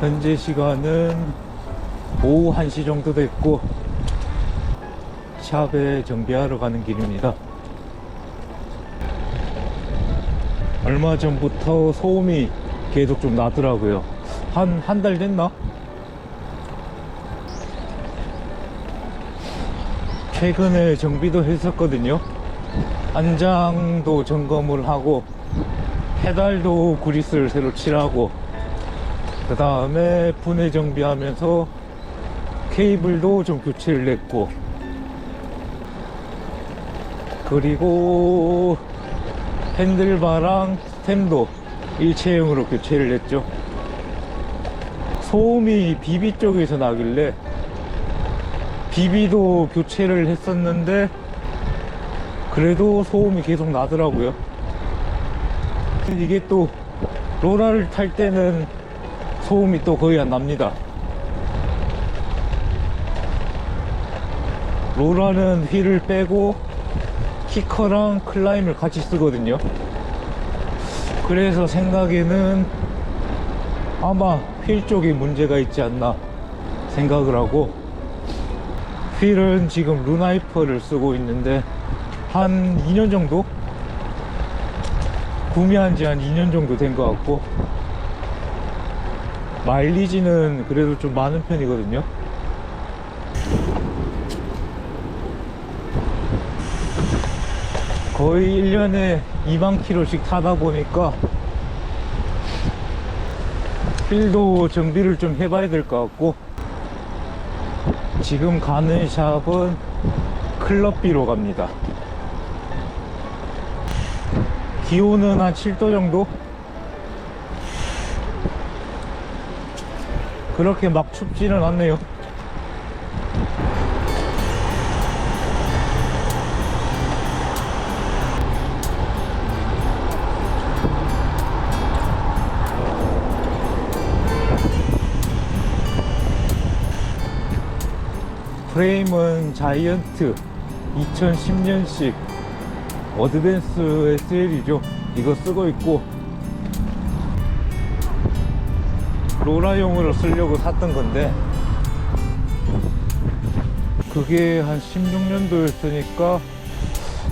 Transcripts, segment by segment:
현재 시간은 오후 1시 정도 됐고 샵에 정비하러 가는 길입니다. 얼마 전부터 소음이 계속 좀 나더라고요. 한 달 됐나? 최근에 정비도 했었거든요. 안장도 점검을 하고 페달도 그리스를 새로 칠하고, 그 다음에 분해 정비하면서 케이블도 좀 교체를 했고, 그리고 핸들바랑 스템도 일체형으로 교체를 했죠. 소음이 비비 쪽에서 나길래 비비도 교체를 했었는데 그래도 소음이 계속 나더라고요. 이게 또 로라를 탈 때는 소음이 또 거의 안 납니다. 로라는 휠을 빼고 키커랑 클라임을 같이 쓰거든요. 그래서 생각에는 아마 휠 쪽에 문제가 있지 않나 생각을 하고, 휠은 지금 루나이퍼를 쓰고 있는데 한 2년 정도? 구매한 지 한 2년 정도 된 것 같고, 마일리지는 그래도 좀 많은 편이거든요. 거의 1년에 2만 킬로씩 타다 보니까 휠도 정비를 좀 해봐야 될 것 같고, 지금 가는 샵은 클럽비로 갑니다. 기온은 한 7도 정도? 그렇게 막 춥지는 않네요. 프레임은 자이언트 2010년식 어드밴스 SL이죠. 이거 쓰고 있고, 로라용으로 쓰려고 샀던 건데 그게 한 16년도였으니까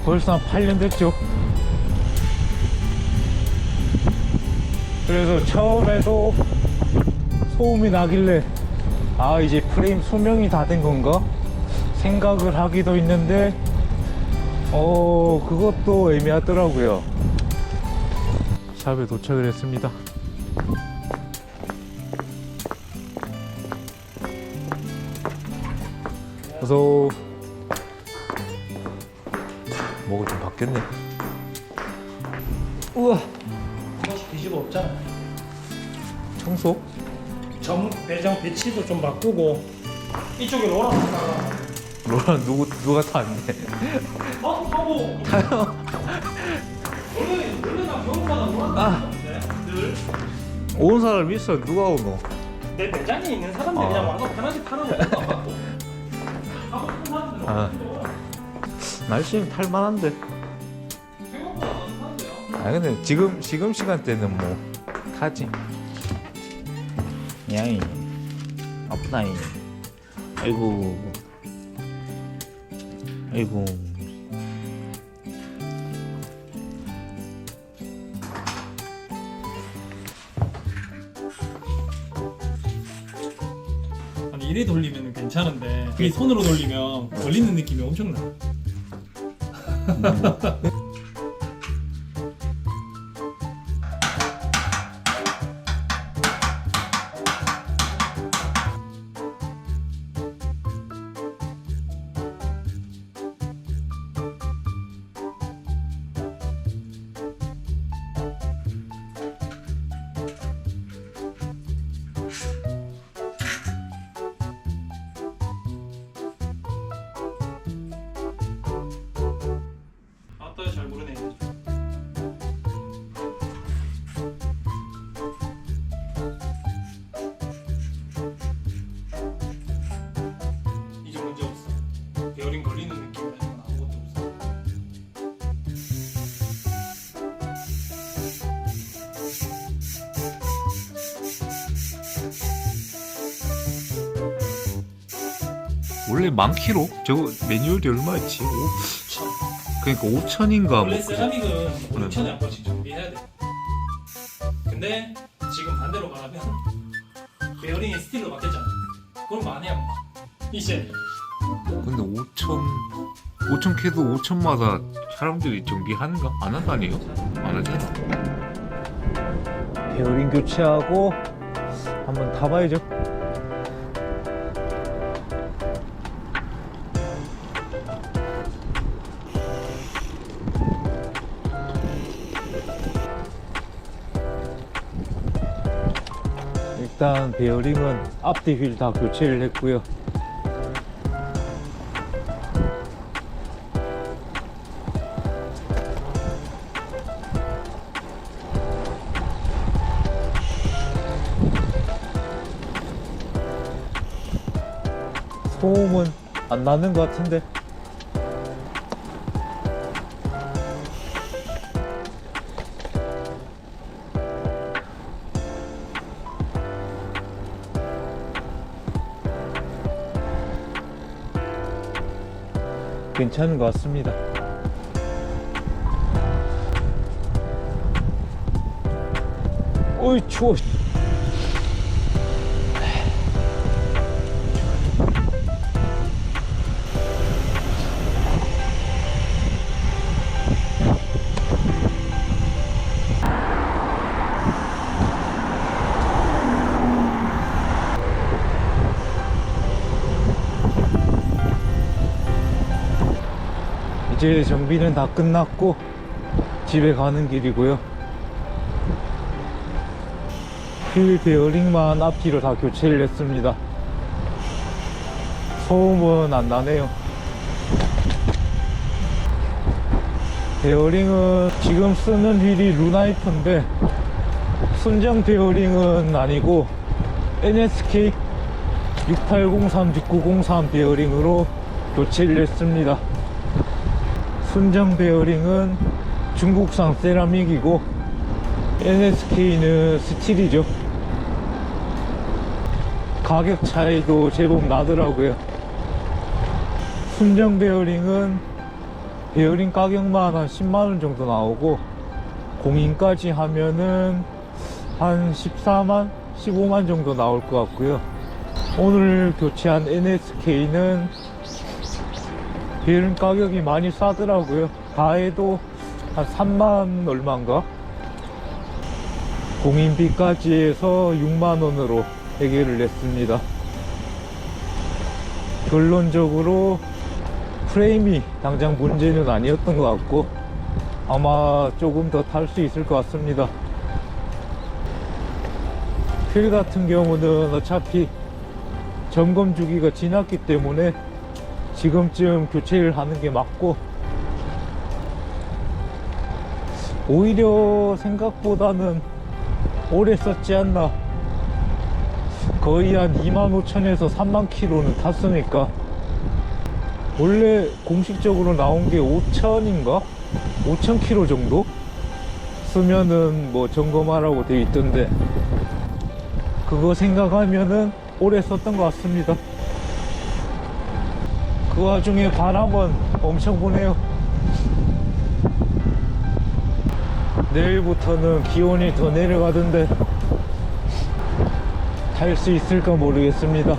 벌써 한 8년 됐죠. 그래서 처음에도 소음이 나길래 아, 이제 프레임 수명이 다 된 건가 생각을 하기도 했는데 그것도 애매하더라고요. 샵에 도착을 했습니다. 어서. 뭐가 좀 바뀌었네. 우와, 한 번씩 뒤집어 없잖아. 청소? 내장 배치도 좀 바꾸고, 이쪽에 로라 탔다가 로라 누가 탔네. 타고 타요? 원래 나 병원마다 로라 탔는데 늘 온 사람 있어. 누가 오노? 내 매장에 있는 사람들이 그냥 와서 편하게 타는 거야. 하고 싶은 사람들은 아, 날씨는 탈만한데. 생각보다 안 타는데요. 아, 근데 지금 시간대는 뭐 타지. 야이 아프다이. 아이고 아이고. 아니 이래 돌리면 괜찮은데 이 손으로 돌리면 걸리는 느낌이 엄청나. 아따 잘 원래 10,000km? 저거 매뉴얼이 얼마였지? 그러니까 5,000인가 원래 뭐. 세라믹은 5천에 한 번씩 정비해야 돼. 근데 지금 반대로 말하면 베어링이 스틸로 바뀌었잖아. 그럼 많이 안 봐. 이제 근데 5,000캐도 5,000마다 사람들이 정비하는가? 안 한다니요? 안 하잖아. 베어링 교체하고 한번 타봐야죠. 일단 베어링은 앞뒤 휠 다 교체를 했고요. 소음은 안 나는 것 같은데. 괜찮은 것 같습니다. 어이 추워. 이제 정비는 다 끝났고 집에 가는 길이고요. 휠 베어링만 앞뒤로 다 교체를 했습니다. 소음은 안 나네요. 베어링은 지금 쓰는 휠이 루나이프인데 순정 베어링은 아니고 NSK 6803, 6903 베어링으로 교체를 했습니다. 순정 베어링은 중국산 세라믹이고 NSK는 스틸이죠. 가격 차이도 제법 나더라고요. 순정 베어링은 베어링 가격만 한 10만원 정도 나오고 공인까지 하면은 한 14만, 15만 정도 나올 것 같고요. 오늘 교체한 NSK는 베어링 가격이 많이 싸더라고요. 다 해도 한 3만 얼마인가? 공인비까지 해서 6만원으로 해결을 했습니다. 결론적으로 프레임이 당장 문제는 아니었던 것 같고 아마 조금 더 탈 수 있을 것 같습니다. 휠 같은 경우는 어차피 점검 주기가 지났기 때문에 지금쯤 교체를 하는 게 맞고, 오히려 생각보다는 오래 썼지 않나. 거의 한 25,000에서 3만 킬로는 탔으니까. 원래 공식적으로 나온 게 5,000인가? 5,000 킬로 정도 쓰면은 뭐 점검하라고 되어 있던데, 그거 생각하면은 오래 썼던 것 같습니다. 그 와중에 바람은 엄청 부네요. 내일부터는 기온이 더 내려가던데 탈 수 있을까 모르겠습니다.